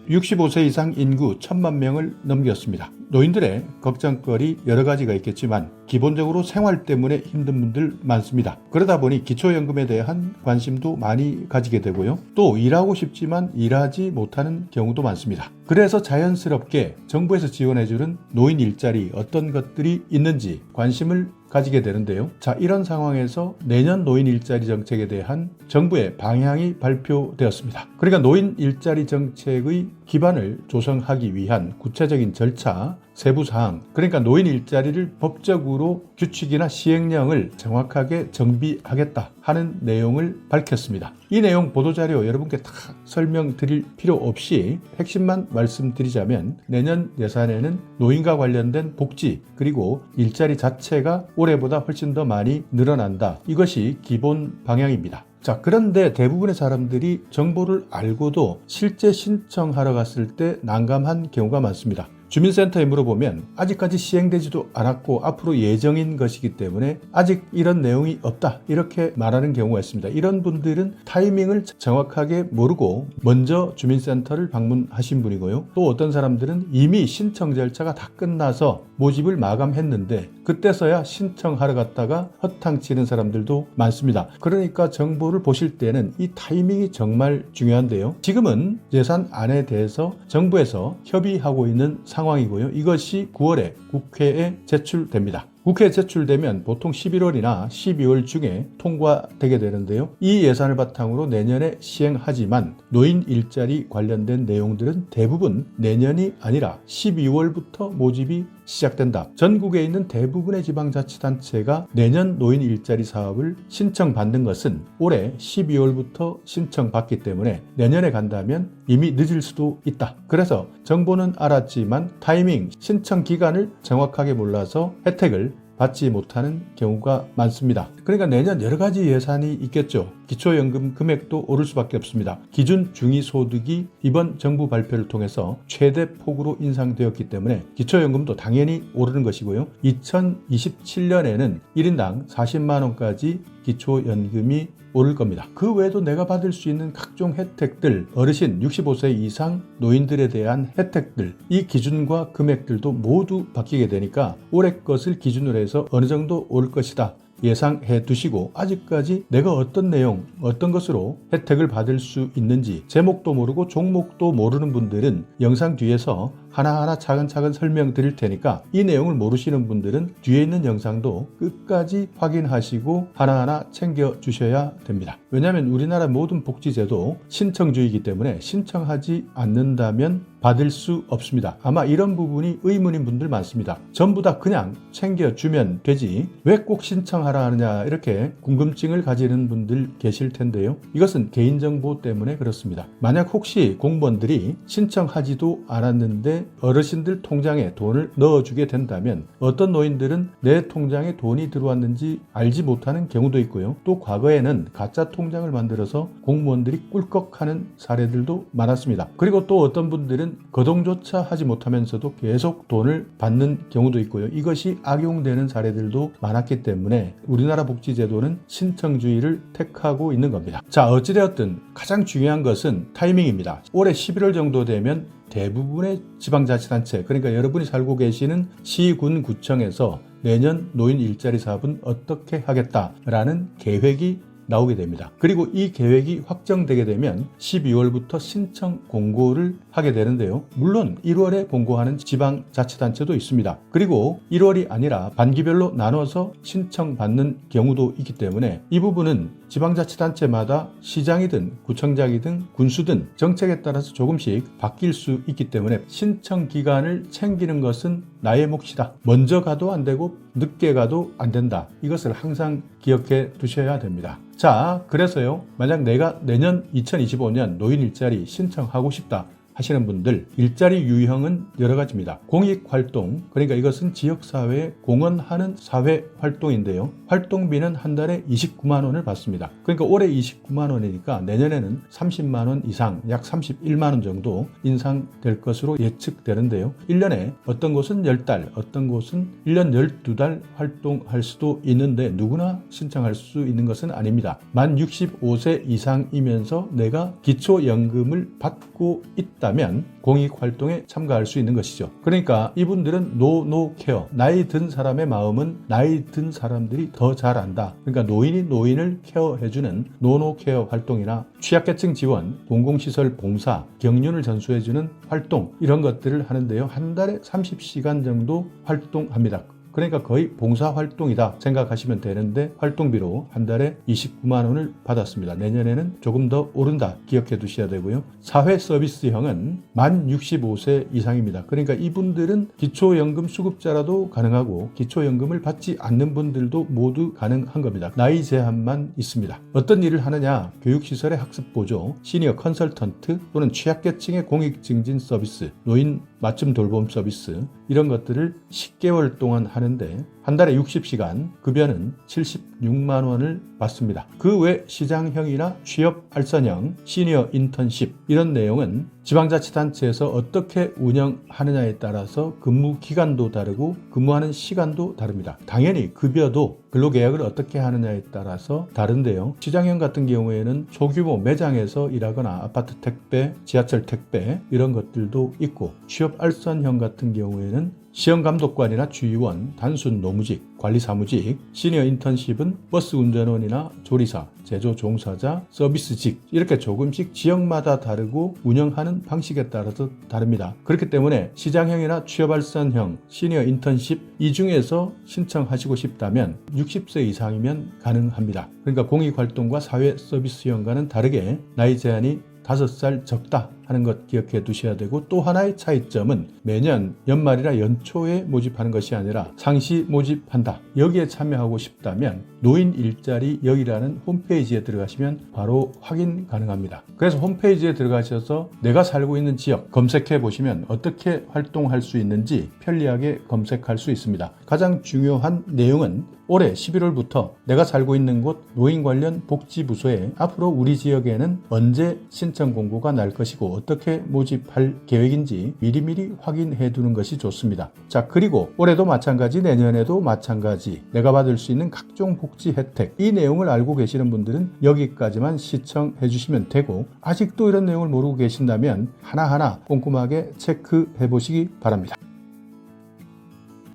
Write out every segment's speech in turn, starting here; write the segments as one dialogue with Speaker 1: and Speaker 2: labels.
Speaker 1: 65세 이상 인구 1,000만 명을 넘겼습니다. 노인들의 걱정거리 여러 가지가 있겠지만 기본적으로 생활 때문에 힘든 분들 많습니다. 그러다 보니 기초연금에 대한 관심도 많이 가지게 되고요. 또 일하고 싶지만 일하지 못하는 경우도 많습니다. 그래서 자연스럽게 정부에서 지원해주는 노인 일자리 어떤 것들이 있는지 관심을 가지게 되는데요. 자, 이런 상황에서 내년 노인 일자리 정책에 대한 정부의 방향이 발표되었습니다. 그러니까 노인 일자리 정책의 기반을 조성하기 위한 구체적인 절차, 세부사항, 그러니까 노인 일자리를 법적으로 규칙이나 시행령을 정확하게 정비하겠다 하는 내용을 밝혔습니다. 이 내용 보도자료 여러분께 다 설명드릴 필요 없이 핵심만 말씀드리자면 내년 예산에는 노인과 관련된 복지 그리고 일자리 자체가 올해보다 훨씬 더 많이 늘어난다. 이것이 기본 방향입니다. 자, 그런데 대부분의 사람들이 정보를 알고도 실제 신청하러 갔을 때 난감한 경우가 많습니다. 주민센터에 물어보면 아직까지 시행되지도 않았고 앞으로 예정인 것이기 때문에 아직 이런 내용이 없다 이렇게 말하는 경우가 있습니다. 이런 분들은 타이밍을 정확하게 모르고 먼저 주민센터를 방문하신 분이고요. 또 어떤 사람들은 이미 신청 절차가 다 끝나서 모집을 마감했는데 그때서야 신청하러 갔다가 허탕치는 사람들도 많습니다. 그러니까 정보를 보실 때는 이 타이밍이 정말 중요한데요. 지금은 예산안에 대해서 정부에서 협의하고 있는 상황이고요. 이것이 9월에 국회에 제출됩니다. 국회에 제출되면 보통 11월이나 12월 중에 통과되게 되는데요. 이 예산을 바탕으로 내년에 시행하지만 노인 일자리 관련된 내용들은 대부분 내년이 아니라 12월부터 모집이 시작된다. 전국에 있는 대부분의 지방자치단체가 내년 노인 일자리 사업을 신청받는 것은 올해 12월부터 신청받기 때문에 내년에 간다면 이미 늦을 수도 있다. 그래서 정부는 알았지만 타이밍, 신청 기간을 정확하게 몰라서 혜택을 받지 못하는 경우가 많습니다. 그러니까 내년 여러 가지 예산이 있겠죠. 기초연금 금액도 오를 수밖에 없습니다. 기준 중위소득이 이번 정부 발표를 통해서 최대 폭으로 인상되었기 때문에 기초연금도 당연히 오르는 것이고요. 2027년에는 1인당 40만 원까지 기초연금이 오를 겁니다. 그 외에도 내가 받을 수 있는 각종 혜택들, 어르신 65세 이상 노인들에 대한 혜택들, 이 기준과 금액들도 모두 바뀌게 되니까 올해 것을 기준으로 해서 어느 정도 오를 것이다 예상해 두시고 아직까지 내가 어떤 내용, 어떤 것으로 혜택을 받을 수 있는지 제목도 모르고 종목도 모르는 분들은 영상 뒤에서 하나하나 차근차근 설명드릴 테니까 이 내용을 모르시는 분들은 뒤에 있는 영상도 끝까지 확인하시고 하나하나 챙겨 주셔야 됩니다. 왜냐하면 우리나라 모든 복지제도 신청주의이기 때문에 신청하지 않는다면 받을 수 없습니다. 아마 이런 부분이 의문인 분들 많습니다. 전부 다 그냥 챙겨주면 되지 왜 꼭 신청하라 하느냐 이렇게 궁금증을 가지는 분들 계실 텐데요. 이것은 개인정보 때문에 그렇습니다. 만약 혹시 공무원들이 신청하지도 않았는데 어르신들 통장에 돈을 넣어주게 된다면 어떤 노인들은 내 통장에 돈이 들어왔는지 알지 못하는 경우도 있고요. 또 과거에는 가짜 통장을 만들어서 공무원들이 꿀꺽하는 사례들도 많았습니다. 그리고 또 어떤 분들은 거동조차 하지 못하면서도 계속 돈을 받는 경우도 있고요. 이것이 악용되는 사례들도 많았기 때문에 우리나라 복지제도는 신청주의를 택하고 있는 겁니다. 자, 어찌되었든 가장 중요한 것은 타이밍입니다. 올해 11월 정도 되면 대부분의 지방자치단체, 그러니까 여러분이 살고 계시는 시, 군, 구청에서 내년 노인 일자리 사업은 어떻게 하겠다라는 계획이 나오게 됩니다. 그리고 이 계획이 확정되게 되면 12월부터 신청 공고를 하게 되는데요. 물론 1월에 공고하는 지방자치단체도 있습니다. 그리고 1월이 아니라 반기별로 나눠서 신청받는 경우도 있기 때문에 이 부분은 지방자치단체마다 시장이든 구청장이든 군수든 정책에 따라서 조금씩 바뀔 수 있기 때문에 신청 기간을 챙기는 것은 나의 몫이다. 먼저 가도 안 되고 늦게 가도 안 된다. 이것을 항상 기억해 두셔야 됩니다. 자, 그래서요. 만약 내가 내년 2025년 노인 일자리 신청하고 싶다 하시는 분들 일자리 유형은 여러 가지입니다. 공익활동, 그러니까 이것은 지역사회에 공헌하는 사회활동인데요. 활동비는 한 달에 29만 원을 받습니다. 그러니까 올해 29만 원이니까 내년에는 30만 원 이상 약 31만 원 정도 인상될 것으로 예측되는데요. 1년에 어떤 곳은 10달, 어떤 곳은 1년 12달 활동할 수도 있는데 누구나 신청할 수 있는 것은 아닙니다. 만 65세 이상이면서 내가 기초연금을 받고 있다 싶다면 공익활동에 참가할 수 있는 것이죠. 그러니까 이분들은 노노케어, 나이 든 사람의 마음은 나이 든 사람들이 더 잘 안다. 그러니까 노인이 노인을 케어해주는 노노케어 활동이나 취약계층 지원, 공공시설 봉사, 경륜을 전수해주는 활동 이런 것들을 하는데요. 한 달에 30시간 정도 활동합니다. 그러니까 거의 봉사활동이다 생각하시면 되는데 활동비로 한 달에 29만 원을 받았습니다. 내년에는 조금 더 오른다 기억해 두셔야 되고요. 사회서비스형은 만 65세 이상입니다. 그러니까 이분들은 기초연금 수급자라도 가능하고 기초연금을 받지 않는 분들도 모두 가능한 겁니다. 나이 제한만 있습니다. 어떤 일을 하느냐? 교육시설의 학습보조, 시니어 컨설턴트 또는 취약계층의 공익증진 서비스, 노인 맞춤 돌봄 서비스 이런 것들을 10개월 동안 하는데 한 달에 60시간, 급여는 76만 원을 받습니다. 그 외 시장형이나 취업 알선형, 시니어 인턴십 이런 내용은 지방자치단체에서 어떻게 운영하느냐에 따라서 근무 기간도 다르고 근무하는 시간도 다릅니다. 당연히 급여도 근로계약을 어떻게 하느냐에 따라서 다른데요. 시장형 같은 경우에는 소규모 매장에서 일하거나 아파트 택배, 지하철 택배 이런 것들도 있고 취업 알선형 같은 경우에는 시험감독관이나 주의원, 단순 노무직, 관리사무직, 시니어 인턴십은 버스 운전원이나 조리사, 제조 종사자, 서비스직 이렇게 조금씩 지역마다 다르고 운영하는 방식에 따라서 다릅니다. 그렇기 때문에 시장형이나 취업알선형, 시니어 인턴십 이 중에서 신청하시고 싶다면 60세 이상이면 가능합니다. 그러니까 공익활동과 사회서비스형과는 다르게 나이 제한이 5살 적다 하는 것 기억해 두셔야 되고 또 하나의 차이점은 매년 연말이나 연초에 모집하는 것이 아니라 상시 모집한다. 여기에 참여하고 싶다면 노인 일자리 여기라는 홈페이지에 들어가시면 바로 확인 가능합니다. 그래서 홈페이지에 들어가셔서 내가 살고 있는 지역 검색해 보시면 어떻게 활동할 수 있는지 편리하게 검색할 수 있습니다. 가장 중요한 내용은 올해 11월부터 내가 살고 있는 곳 노인 관련 복지부서에 앞으로 우리 지역에는 언제 신청 공고가 날 것이고 어떻게 모집할 계획인지 미리미리 확인해 두는 것이 좋습니다. 자, 그리고 올해도 마찬가지 내년에도 마찬가지 내가 받을 수 있는 각종 복지 혜택 이 내용을 알고 계시는 분들은 여기까지만 시청해 주시면 되고 아직도 이런 내용을 모르고 계신다면 하나하나 꼼꼼하게 체크해 보시기 바랍니다.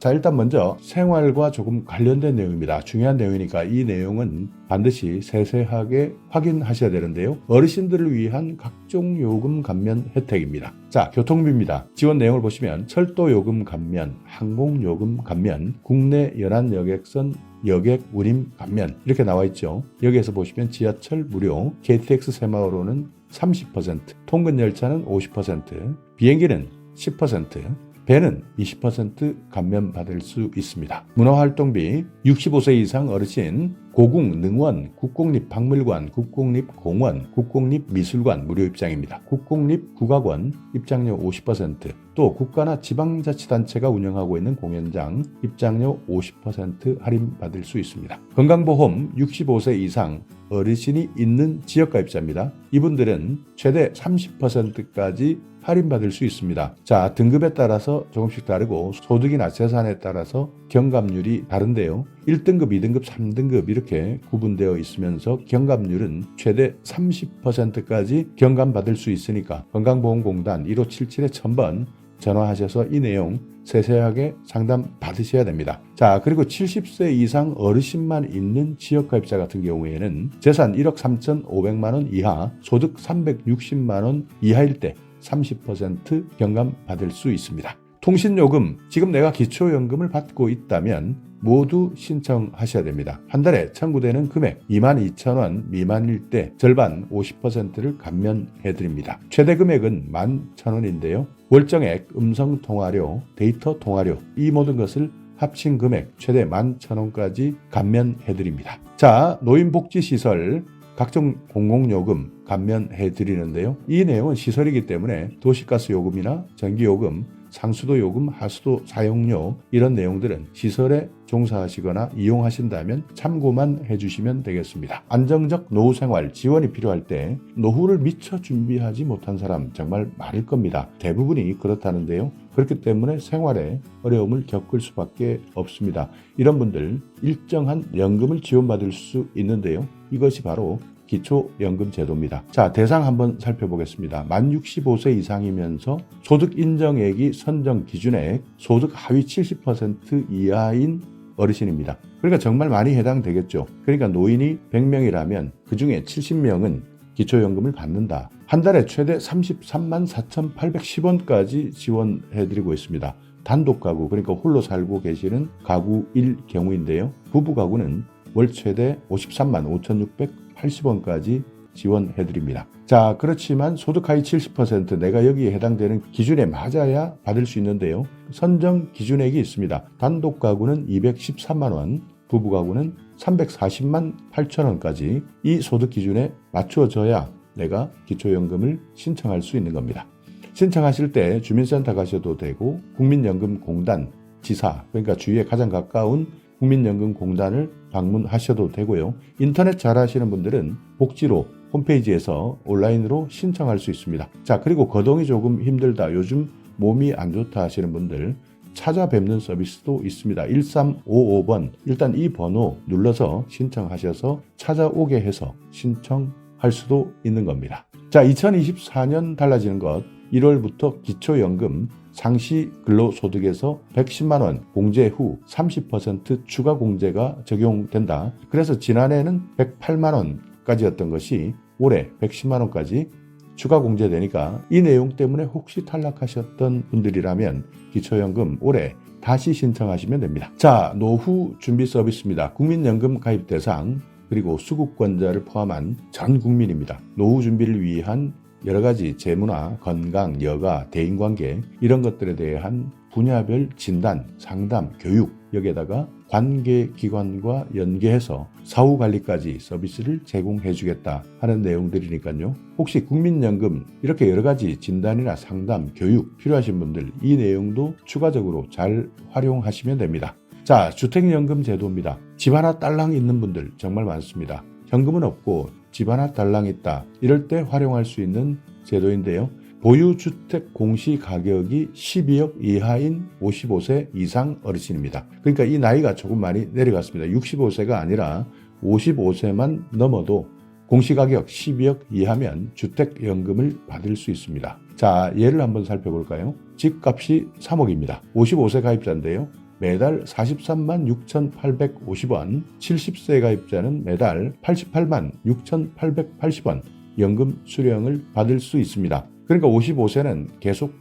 Speaker 1: 자, 일단 먼저 생활과 조금 관련된 내용입니다. 중요한 내용이니까 이 내용은 반드시 세세하게 확인하셔야 되는데요. 어르신들을 위한 각종 요금 감면 혜택입니다. 자, 교통비입니다. 지원 내용을 보시면 철도 요금 감면, 항공 요금 감면, 국내 연안 여객선 여객 운임 감면 이렇게 나와 있죠. 여기에서 보시면 지하철 무료, KTX 새마을호는 30%, 통근 열차는 50%, 비행기는 10%, 배는 20% 감면받을 수 있습니다. 문화활동비 65세 이상 어르신 고궁, 능원, 국공립박물관, 국공립공원, 국공립미술관 무료 입장입니다. 국공립국악원 입장료 50%, 또 국가나 지방자치단체가 운영하고 있는 공연장 입장료 50% 할인받을 수 있습니다. 건강보험 65세 이상 어르신이 있는 지역가입자입니다. 이분들은 최대 30%까지 할인받을 수 있습니다. 자, 등급에 따라서 조금씩 다르고 소득이나 재산에 따라서 경감률이 다른데요. 1등급, 2등급, 3등급 이렇게 구분되어 있으면서 경감률은 최대 30%까지 경감받을 수 있으니까 건강보험공단 1577-1000번 전화하셔서 이 내용 세세하게 상담 받으셔야 됩니다. 자, 그리고 70세 이상 어르신만 있는 지역가입자 같은 경우에는 재산 1억 3,500만 원 이하, 소득 360만 원 이하일 때 30% 경감 받을 수 있습니다. 통신요금, 지금 내가 기초연금을 받고 있다면 모두 신청하셔야 됩니다. 한 달에 청구되는 금액 22,000원 미만일 때 절반 50%를 감면해드립니다. 최대 금액은 11,000원인데요. 월정액, 음성통화료, 데이터 통화료 이 모든 것을 합친 금액 최대 11,000원까지 감면해드립니다. 자, 노인복지시설 각종 공공요금 감면해드리는데요. 이 내용은 시설이기 때문에 도시가스 요금이나 전기요금, 상수도 요금, 하수도 사용료 이런 내용들은 시설에 종사하시거나 이용하신다면 참고만 해주시면 되겠습니다. 안정적 노후생활 지원이 필요할 때 노후를 미처 준비하지 못한 사람 정말 많을 겁니다. 대부분이 그렇다는데요. 그렇기 때문에 생활에 어려움을 겪을 수밖에 없습니다. 이런 분들 일정한 연금을 지원받을 수 있는데요. 이것이 바로 기초연금 제도입니다. 자, 대상 한번 살펴보겠습니다. 만 65세 이상이면서 소득 인정액이 선정 기준액 소득 하위 70% 이하인 어르신입니다. 그러니까 정말 많이 해당되겠죠. 그러니까 노인이 100명이라면 그중에 70명은 기초연금을 받는다. 한 달에 최대 33만 4,810원까지 지원해드리고 있습니다. 단독 가구, 그러니까 홀로 살고 계시는 가구일 경우인데요. 부부 가구는 월 최대 53만 5,680원까지 지원해드립니다. 자, 그렇지만 소득 하위 70% 내가 여기에 해당되는 기준에 맞아야 받을 수 있는데요. 선정 기준액이 있습니다. 단독 가구는 213만 원, 부부 가구는 340만 8천 원까지 이 소득 기준에 맞춰져야 내가 기초연금을 신청할 수 있는 겁니다. 신청하실 때 주민센터 가셔도 되고 국민연금공단 지사, 그러니까 주위에 가장 가까운 국민연금공단을 방문하셔도 되고요. 인터넷 잘 하시는 분들은 복지로 홈페이지에서 온라인으로 신청할 수 있습니다. 자, 그리고 거동이 조금 힘들다, 요즘 몸이 안 좋다 하시는 분들 찾아뵙는 서비스도 있습니다. 1355번, 일단 이 번호 눌러서 신청하셔서 찾아오게 해서 신청할 수도 있는 겁니다. 자, 2024년 달라지는 것, 1월부터 기초연금 상시 근로소득에서 110만 원 공제 후 30% 추가 공제가 적용된다. 그래서 지난해는 108만 원까지였던 것이 올해 110만 원까지 추가 공제되니까 이 내용 때문에 혹시 탈락하셨던 분들이라면 기초연금 올해 다시 신청하시면 됩니다. 자, 노후 준비 서비스입니다. 국민연금 가입 대상 그리고 수급권자를 포함한 전 국민입니다. 노후 준비를 위한 여러 가지 재무나 건강, 여가, 대인관계 이런 것들에 대한 분야별 진단, 상담, 교육 여기에다가 관계기관과 연계해서 사후관리까지 서비스를 제공해 주겠다 하는 내용들이니까요. 혹시 국민연금 이렇게 여러 가지 진단이나 상담, 교육 필요하신 분들 이 내용도 추가적으로 잘 활용하시면 됩니다. 자, 주택연금 제도입니다. 집 하나 딸랑 있는 분들 정말 많습니다. 현금은 없고 집 하나 딸랑 있다. 이럴 때 활용할 수 있는 제도인데요. 보유주택 공시가격이 12억 이하인 55세 이상 어르신입니다. 그러니까 이 나이가 조금 많이 내려갔습니다. 65세가 아니라 55세만 넘어도 공시가격 12억 이하면 주택연금을 받을 수 있습니다. 자, 예를 한번 살펴볼까요? 집값이 3억입니다. 55세 가입자인데요. 매달 43만 6,850원, 70세 가입자는 매달 88만 6,880원 연금 수령을 받을 수 있습니다. 그러니까 55세는 계속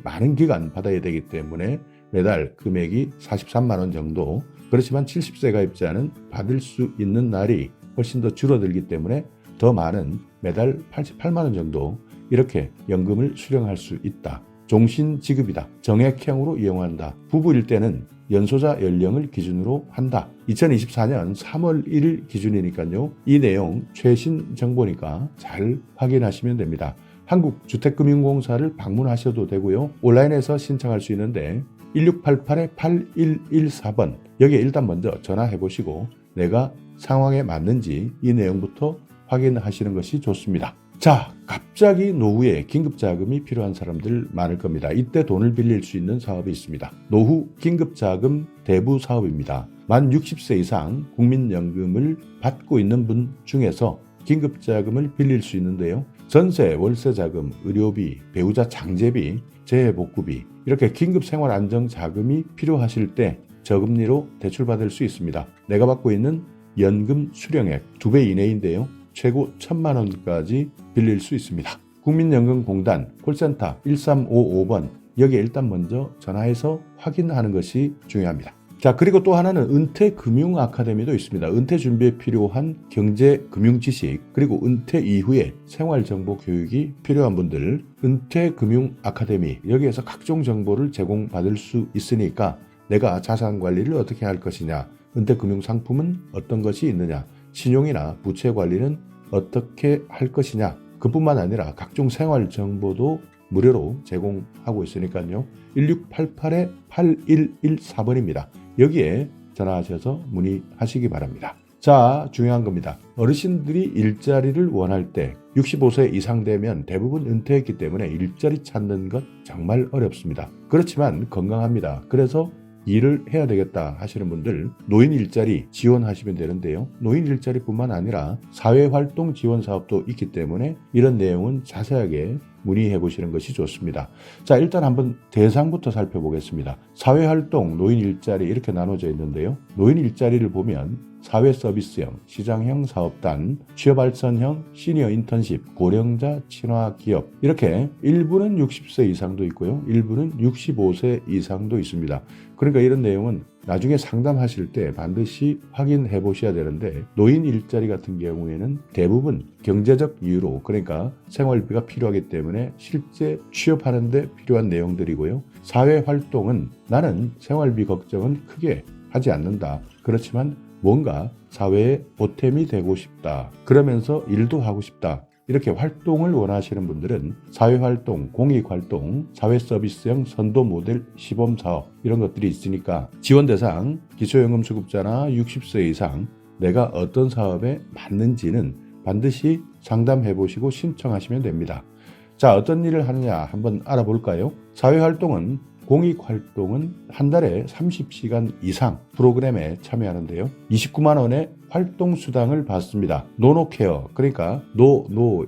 Speaker 1: 많은 기간 받아야 되기 때문에 매달 금액이 43만 원 정도, 그렇지만 70세 가입자는 받을 수 있는 날이 훨씬 더 줄어들기 때문에 더 많은 매달 88만 원 정도 이렇게 연금을 수령할 수 있다. 종신지급이다. 정액형으로 이용한다. 부부일 때는 연소자 연령을 기준으로 한다. 2024년 3월 1일 기준이니까요. 이 내용 최신 정보니까 잘 확인하시면 됩니다. 한국주택금융공사를 방문하셔도 되고요. 온라인에서 신청할 수 있는데 1688-8114번 여기에 일단 먼저 전화해 보시고 내가 상황에 맞는지 이 내용부터 확인하시는 것이 좋습니다. 자, 갑자기 노후에 긴급자금이 필요한 사람들 많을 겁니다. 이때 돈을 빌릴 수 있는 사업이 있습니다. 노후 긴급자금 대부 사업입니다. 만 60세 이상 국민연금을 받고 있는 분 중에서 긴급자금을 빌릴 수 있는데요. 전세, 월세자금, 의료비, 배우자 장제비, 재해복구비 이렇게 긴급생활안정자금이 필요하실 때 저금리로 대출받을 수 있습니다. 내가 받고 있는 연금 수령액 2배 이내인데요. 최고 1,000만 원까지 빌릴 수 있습니다. 국민연금공단 콜센터 1355번 여기에 일단 먼저 전화해서 확인하는 것이 중요합니다. 자, 그리고 또 하나는 은퇴금융아카데미도 있습니다. 은퇴 준비에 필요한 경제금융지식 그리고 은퇴 이후에 생활정보 교육이 필요한 분들 은퇴금융아카데미 여기에서 각종 정보를 제공받을 수 있으니까 내가 자산관리를 어떻게 할 것이냐, 은퇴금융상품은 어떤 것이 있느냐, 신용이나 부채 관리는 어떻게 할 것이냐, 그뿐만 아니라 각종 생활 정보도 무료로 제공하고 있으니까요. 1688-8114번입니다. 여기에 전화하셔서 문의하시기 바랍니다. 자, 중요한 겁니다. 어르신들이 일자리를 원할 때 65세 이상 되면 대부분 은퇴했기 때문에 일자리 찾는 것 정말 어렵습니다. 그렇지만 건강합니다. 그래서 일을 해야 되겠다 하시는 분들 노인 일자리 지원하시면 되는데요. 노인 일자리뿐만 아니라 사회활동 지원 사업도 있기 때문에 이런 내용은 자세하게 문의해 보시는 것이 좋습니다. 자, 일단 한번 대상부터 살펴보겠습니다. 사회활동, 노인 일자리 이렇게 나눠져 있는데요. 노인 일자리를 보면 사회서비스형, 시장형 사업단, 취업알선형, 시니어 인턴십, 고령자 친화 기업 이렇게 일부는 60세 이상도 있고요. 일부는 65세 이상도 있습니다. 그러니까 이런 내용은 나중에 상담하실 때 반드시 확인해 보셔야 되는데 노인 일자리 같은 경우에는 대부분 경제적 이유로 그러니까 생활비가 필요하기 때문에 실제 취업하는 데 필요한 내용들이고요. 사회활동은 나는 생활비 걱정은 크게 하지 않는다. 그렇지만 뭔가 사회에 보탬이 되고 싶다. 그러면서 일도 하고 싶다. 이렇게 활동을 원하시는 분들은 사회활동, 공익활동, 사회서비스형 선도모델 시범사업 이런 것들이 있으니까 지원대상 기초연금수급자나 60세 이상 내가 어떤 사업에 맞는지는 반드시 상담해 보시고 신청하시면 됩니다. 자, 어떤 일을 하느냐 한번 알아볼까요? 사회활동은 공익활동은 한 달에 30시간 이상 프로그램에 참여하는데요. 29만 원의 활동수당을 받습니다. 노노케어, 그러니까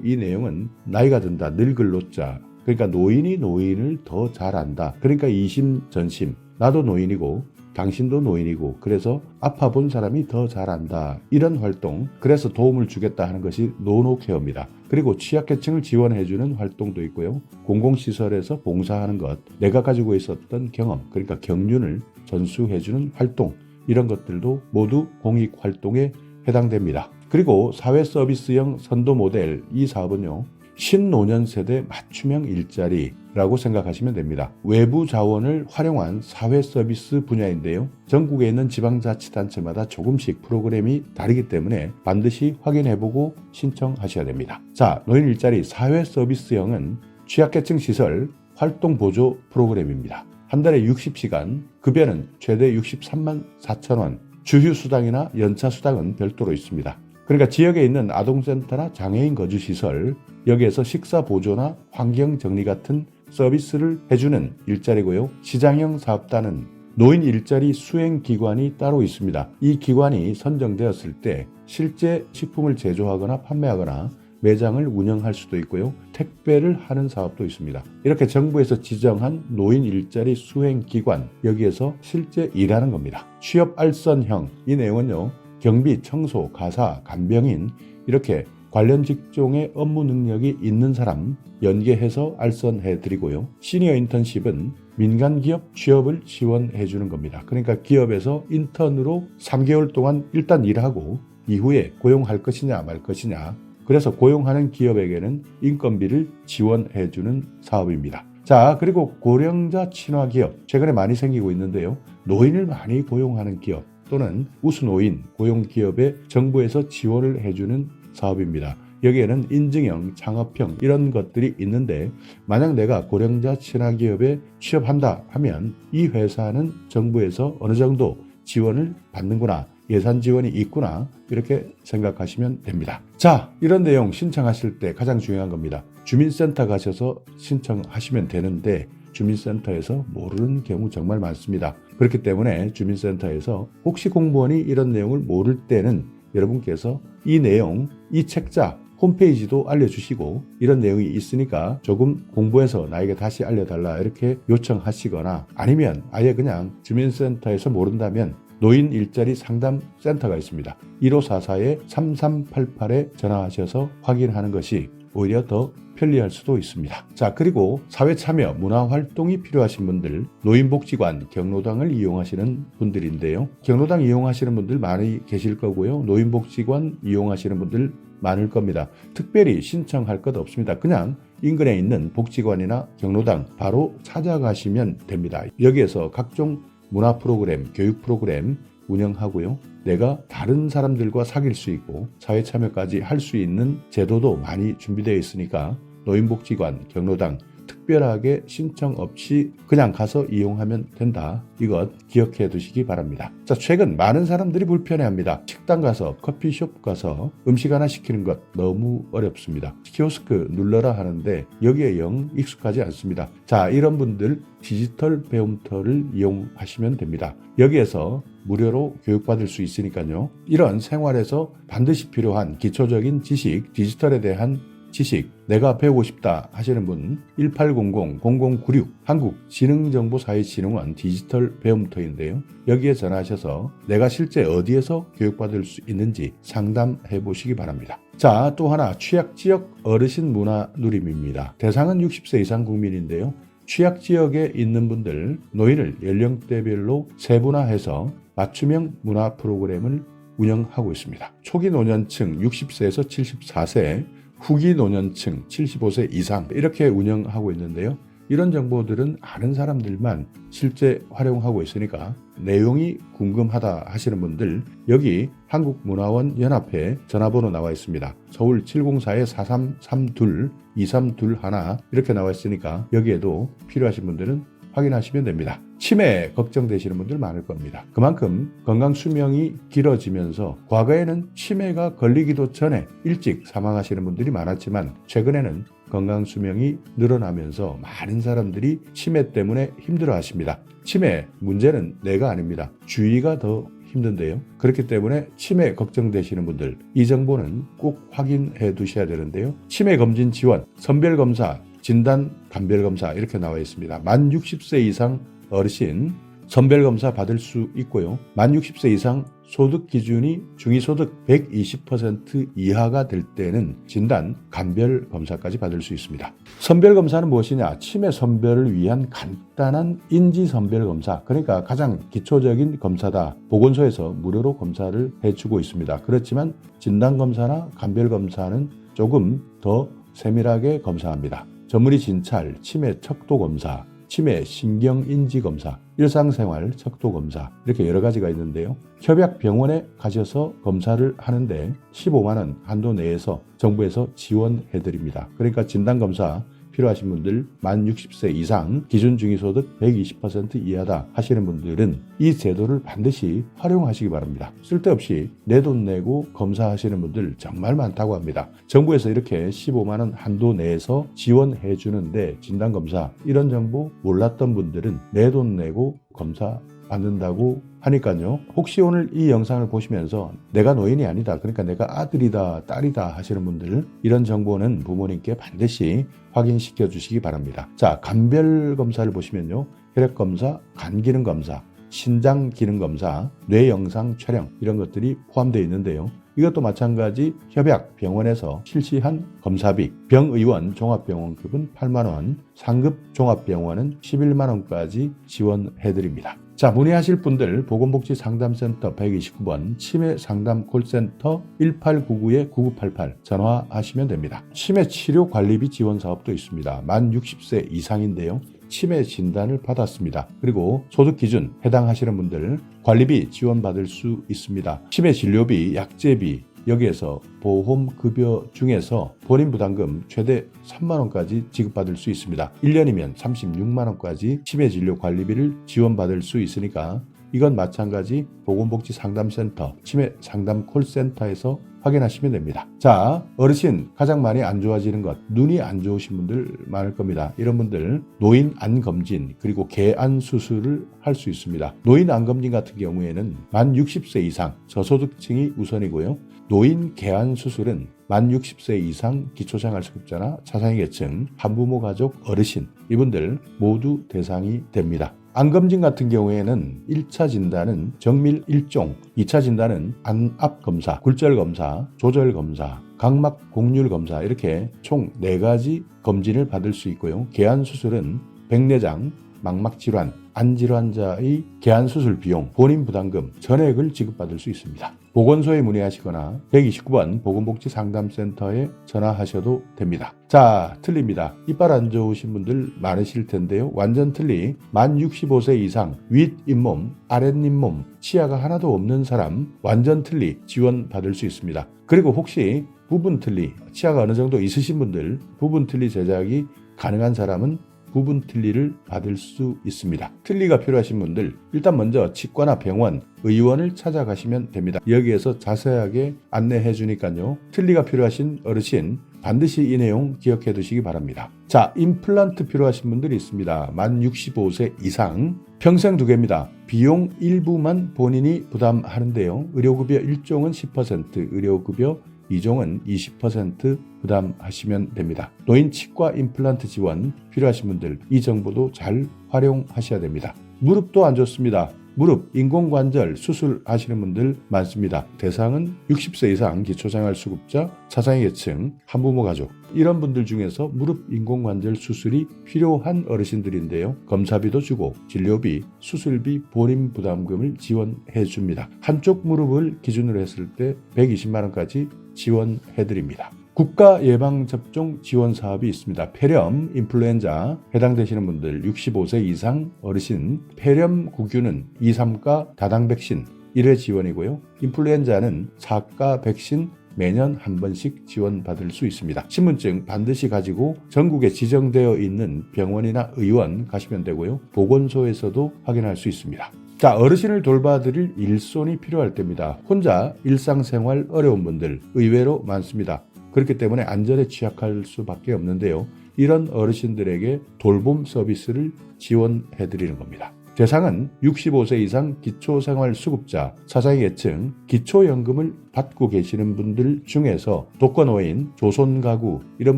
Speaker 1: 이 내용은 나이가 든다, 늙을 노자. 그러니까 노인이 노인을 더 잘 안다. 그러니까 이심전심, 나도 노인이고 당신도 노인이고 그래서 아파 본 사람이 더 잘 안다. 이런 활동, 그래서 도움을 주겠다 하는 것이 노노케어입니다. 그리고 취약계층을 지원해주는 활동도 있고요. 공공시설에서 봉사하는 것, 내가 가지고 있었던 경험, 그러니까 경륜을 전수해주는 활동, 이런 것들도 모두 공익활동에 해당됩니다. 그리고 사회서비스형 선도모델, 이 사업은요. 신노년 세대 맞춤형 일자리라고 생각하시면 됩니다. 외부 자원을 활용한 사회서비스 분야인데요. 전국에 있는 지방자치단체마다 조금씩 프로그램이 다르기 때문에 반드시 확인해보고 신청하셔야 됩니다. 자, 노인 일자리 사회서비스형은 취약계층 시설 활동보조 프로그램입니다. 한 달에 60시간, 급여는 최대 63만 4천 원, 주휴수당이나 연차수당은 별도로 있습니다. 그러니까 지역에 있는 아동센터나 장애인 거주시설, 여기에서 식사보조나 환경정리 같은 서비스를 해주는 일자리고요. 시장형 사업단은 노인 일자리 수행기관이 따로 있습니다. 이 기관이 선정되었을 때 실제 식품을 제조하거나 판매하거나 매장을 운영할 수도 있고요. 택배를 하는 사업도 있습니다. 이렇게 정부에서 지정한 노인 일자리 수행기관, 여기에서 실제 일하는 겁니다. 취업알선형, 이 내용은요. 경비, 청소, 가사, 간병인 이렇게 관련 직종의 업무 능력이 있는 사람 연계해서 알선해드리고요. 시니어 인턴십은 민간기업 취업을 지원해주는 겁니다. 그러니까 기업에서 인턴으로 3개월 동안 일단 일하고 이후에 고용할 것이냐 말 것이냐, 그래서 고용하는 기업에게는 인건비를 지원해주는 사업입니다. 자, 그리고 고령자 친화 기업, 최근에 많이 생기고 있는데요. 노인을 많이 고용하는 기업 또는 우수노인 고용기업에 정부에서 지원을 해주는 사업입니다. 여기에는 인증형, 창업형 이런 것들이 있는데 만약 내가 고령자 친화기업에 취업한다 하면 이 회사는 정부에서 어느 정도 지원을 받는구나, 예산 지원이 있구나 이렇게 생각하시면 됩니다. 자, 이런 내용 신청하실 때 가장 중요한 겁니다. 주민센터 가셔서 신청하시면 되는데 주민센터에서 모르는 경우 정말 많습니다. 그렇기 때문에 주민센터에서 혹시 공무원이 이런 내용을 모를 때는 여러분께서 이 내용, 이 책자 홈페이지도 알려주시고 이런 내용이 있으니까 조금 공부해서 나에게 다시 알려달라 이렇게 요청하시거나 아니면 아예 그냥 주민센터에서 모른다면 노인 일자리 상담센터가 있습니다. 1544-3388에 전화하셔서 확인하는 것이 오히려 더 편리할 수도 있습니다. 자, 그리고 사회참여, 문화활동이 필요하신 분들, 노인복지관, 경로당을 이용하시는 분들인데요. 경로당 이용하시는 분들 많이 계실 거고요. 노인복지관 이용하시는 분들 많을 겁니다. 특별히 신청할 것 없습니다. 그냥 인근에 있는 복지관이나 경로당 바로 찾아가시면 됩니다. 여기에서 각종 문화 프로그램, 교육 프로그램 운영하고요. 내가 다른 사람들과 사귈 수 있고 사회 참여까지 할 수 있는 제도도 많이 준비되어 있으니까 노인복지관, 경로당 특별하게 신청 없이 그냥 가서 이용하면 된다. 이것 기억해 두시기 바랍니다. 자, 최근 많은 사람들이 불편해합니다. 식당 가서 커피숍 가서 음식 하나 시키는 것 너무 어렵습니다. 키오스크 눌러라 하는데 여기에 영 익숙하지 않습니다. 자, 이런 분들 디지털 배움터를 이용하시면 됩니다. 여기에서 무료로 교육받을 수 있으니까요. 이런 생활에서 반드시 필요한 기초적인 지식, 디지털에 대한 지식, 내가 배우고 싶다 하시는 분 1800-0096 한국지능정보사회진흥원 디지털 배움터인데요. 여기에 전화하셔서 내가 실제 어디에서 교육받을 수 있는지 상담해 보시기 바랍니다. 자, 또 하나 취약지역 어르신 문화 누림입니다. 대상은 60세 이상 국민인데요. 취약지역에 있는 분들 노인을 연령대별로 세분화해서 맞춤형 문화 프로그램을 운영하고 있습니다. 초기 노년층 60세에서 74세, 후기 노년층 75세 이상 이렇게 운영하고 있는데요. 이런 정보들은 아는 사람들만 실제 활용하고 있으니까 내용이 궁금하다 하시는 분들 여기 한국문화원 연합회 전화번호 나와 있습니다. 서울 704-4332-2321 이렇게 나와 있으니까 여기에도 필요하신 분들은 확인하시면 됩니다. 치매 걱정되시는 분들 많을 겁니다. 그만큼 건강 수명이 길어지면서 과거에는 치매가 걸리기도 전에 일찍 사망하시는 분들이 많았지만 최근에는 건강 수명이 늘어나면서 많은 사람들이 치매 때문에 힘들어하십니다. 치매 문제는 내가 아닙니다. 주위가 더 힘든데요. 그렇기 때문에 치매 걱정되시는 분들 이 정보는 꼭 확인해 두셔야 되는데요. 치매 검진 지원, 선별검사, 진단, 감별검사 이렇게 나와 있습니다. 만 60세 이상 어르신 선별검사 받을 수 있고요. 만 60세 이상 소득 기준이 중위소득 120% 이하가 될 때는 진단, 감별검사까지 받을 수 있습니다. 선별검사는 무엇이냐? 치매 선별을 위한 간단한 인지선별검사, 그러니까 가장 기초적인 검사다. 보건소에서 무료로 검사를 해주고 있습니다. 그렇지만 진단검사나 감별검사는 조금 더 세밀하게 검사합니다. 전문의 진찰, 치매 척도검사, 치매 신경인지검사, 일상생활 척도검사 이렇게 여러 가지가 있는데요. 협약병원에 가셔서 검사를 하는데 15만 원 한도 내에서 정부에서 지원해드립니다. 그러니까 진단검사 필요하신 분들 만 60세 이상 기준 중위소득 120% 이하다 하시는 분들은 이 제도를 반드시 활용하시기 바랍니다. 쓸데없이 내 돈 내고 검사하시는 분들 정말 많다고 합니다. 정부에서 이렇게 15만 원 한도 내에서 지원해 주는데 진단검사 이런 정보 몰랐던 분들은 내 돈 내고 검사 받는다고 하니까요. 혹시 오늘 이 영상을 보시면서 내가 노인이 아니다, 그러니까 내가 아들이다, 딸이다 하시는 분들 이런 정보는 부모님께 반드시 확인시켜 주시기 바랍니다. 자, 감별검사를 보시면요. 혈액검사, 간기능검사, 신장기능검사, 뇌영상 촬영 이런 것들이 포함되어 있는데요. 이것도 마찬가지 협약 병원에서 실시한 검사비, 병의원 종합병원급은 8만 원, 상급 종합병원은 11만 원까지 지원해드립니다. 자, 문의하실 분들 보건복지상담센터 129번 치매상담 콜센터 1899-9988 전화하시면 됩니다. 치매치료관리비 지원사업도 있습니다. 만 60세 이상인데요. 치매 진단을 받았습니다. 그리고 소득기준 해당하시는 분들 관리비 지원받을 수 있습니다. 치매 진료비, 약제비 여기에서 보험급여 중에서 본인 부담금 최대 3만 원까지 지급받을 수 있습니다. 1년이면 36만 원까지 치매 진료 관리비를 지원받을 수 있으니까 이건 마찬가지 보건복지상담센터, 치매 상담 콜센터에서 확인하시면 됩니다. 자, 어르신 가장 많이 안 좋아지는 것, 눈이 안 좋으신 분들 많을 겁니다. 이런 분들 노인 안 검진 그리고 개안 수술을 할 수 있습니다. 노인 안 검진 같은 경우에는 만 60세 이상 저소득층이 우선이고요. 노인 개안 수술은 만 60세 이상 기초생활수급자나 차상위계층, 한부모 가족, 어르신 이분들 모두 대상이 됩니다. 안검진 같은 경우에는 1차 진단은 정밀 1종, 2차 진단은 안압검사, 굴절검사, 조절검사, 각막 곡률검사 이렇게 총 4가지 검진을 받을 수 있고요. 개안수술은 백내장, 망막질환, 안질환자의 개안수술 비용, 본인 부담금, 전액을 지급받을 수 있습니다. 보건소에 문의하시거나 129번 보건복지상담센터에 전화하셔도 됩니다. 자, 틀립니다. 이빨 안 좋으신 분들 많으실 텐데요. 완전 틀리 만 65세 이상 윗 잇몸, 아랫 잇몸, 치아가 하나도 없는 사람 완전 틀리 지원받을 수 있습니다. 그리고 혹시 부분 틀리, 치아가 어느 정도 있으신 분들 부분 틀리 제작이 가능한 사람은 부분 틀니를 받을 수 있습니다. 틀니가 필요하신 분들 일단 먼저 치과나 병원, 의원을 찾아가시면 됩니다. 여기에서 자세하게 안내해 주니까요. 틀니가 필요하신 어르신 반드시 이 내용 기억해 두시기 바랍니다. 자, 임플란트 필요하신 분들이 있습니다. 만 65세 이상 평생 2개입니다. 비용 일부만 본인이 부담하는데요. 의료급여 1종은 10%, 의료급여 2종은 20% 부담하시면 됩니다. 노인 치과 임플란트 지원 필요하신 분들 이 정보도 잘 활용하셔야 됩니다. 무릎도 안 좋습니다. 무릎, 인공관절 수술하시는 분들 많습니다. 대상은 60세 이상 기초생활수급자, 차상위계층, 한부모 가족 이런 분들 중에서 무릎 인공관절 수술이 필요한 어르신들인데요. 검사비도 주고 진료비, 수술비, 본인 부담금을 지원해 줍니다. 한쪽 무릎을 기준으로 했을 때 120만 원까지 지원해 드립니다. 국가 예방접종 지원 사업이 있습니다. 폐렴, 인플루엔자 해당되시는 분들 65세 이상 어르신 폐렴 구균은 2, 3가 다당 백신 1회 지원이고요. 인플루엔자는 4가 백신 매년 한 번씩 지원받을 수 있습니다. 신분증 반드시 가지고 전국에 지정되어 있는 병원이나 의원 가시면 되고요. 보건소에서도 확인할 수 있습니다. 자, 어르신을 돌봐드릴 일손이 필요할 때입니다. 혼자 일상생활 어려운 분들 의외로 많습니다. 그렇기 때문에 안전에 취약할 수밖에 없는데요. 이런 어르신들에게 돌봄 서비스를 지원해 드리는 겁니다. 대상은 65세 이상 기초생활수급자, 차상위계층, 기초연금을 받고 계시는 분들 중에서 독거노인, 조손가구 이런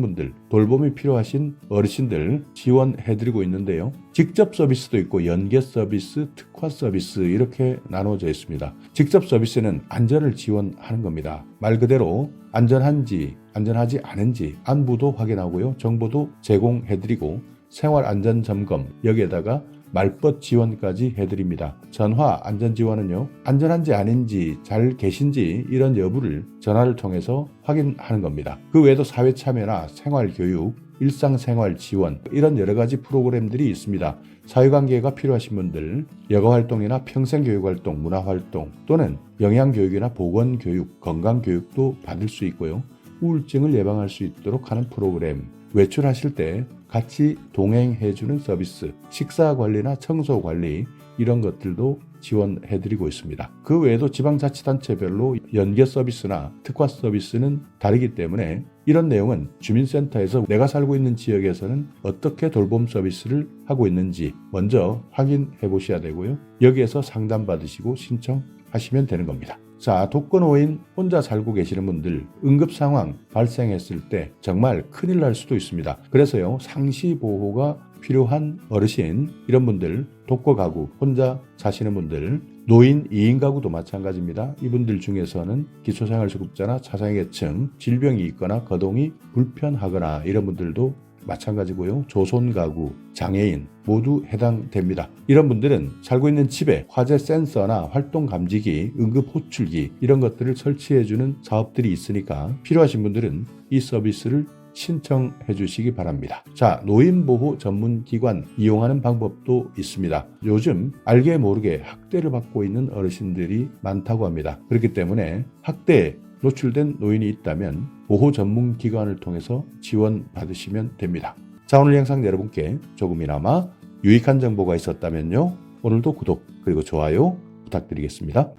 Speaker 1: 분들, 돌봄이 필요하신 어르신들 지원해드리고 있는데요. 직접 서비스도 있고 연계 서비스, 특화 서비스 이렇게 나눠져 있습니다. 직접 서비스는 안전을 지원하는 겁니다. 말 그대로 안전한지 안전하지 않은지 안부도 확인하고요. 정보도 제공해드리고 생활안전점검 여기에다가 말벗 지원까지 해드립니다. 전화 안전지원은요. 안전한지 아닌지 잘 계신지 이런 여부를 전화를 통해서 확인하는 겁니다. 그 외에도 사회참여나 생활교육, 일상생활 지원 이런 여러 가지 프로그램들이 있습니다. 사회관계가 필요하신 분들 여가활동이나 평생교육활동, 문화활동 또는 영양교육이나 보건교육, 건강교육도 받을 수 있고요. 우울증을 예방할 수 있도록 하는 프로그램, 외출하실 때 같이 동행해주는 서비스, 식사관리나 청소관리 이런 것들도 지원해드리고 있습니다. 그 외에도 지방자치단체별로 연계 서비스나 특화 서비스는 다르기 때문에 이런 내용은 주민센터에서 내가 살고 있는 지역에서는 어떻게 돌봄 서비스를 하고 있는지 먼저 확인해 보셔야 되고요. 여기에서 상담받으시고 신청하시면 되는 겁니다. 자, 독거노인 혼자 살고 계시는 분들 응급상황 발생했을 때 정말 큰일 날 수도 있습니다. 그래서요, 상시보호가 필요한 어르신 이런 분들, 독거가구 혼자 사시는 분들, 노인 2인 가구도 마찬가지입니다. 이분들 중에서는 기초생활수급자나 차상위계층, 질병이 있거나 거동이 불편하거나 이런 분들도 마찬가지고요. 조손가구, 장애인 모두 해당됩니다. 이런 분들은 살고 있는 집에 화재 센서나 활동 감지기, 응급 호출기 이런 것들을 설치해주는 사업들이 있으니까 필요하신 분들은 이 서비스를 신청해 주시기 바랍니다. 자, 노인보호 전문기관 이용하는 방법도 있습니다. 요즘 알게 모르게 학대를 받고 있는 어르신들이 많다고 합니다. 그렇기 때문에 학대에 노출된 노인이 있다면 보호 전문기관을 통해서 지원받으시면 됩니다. 자, 오늘 영상 여러분께 조금이나마 유익한 정보가 있었다면요. 오늘도 구독 그리고 좋아요 부탁드리겠습니다.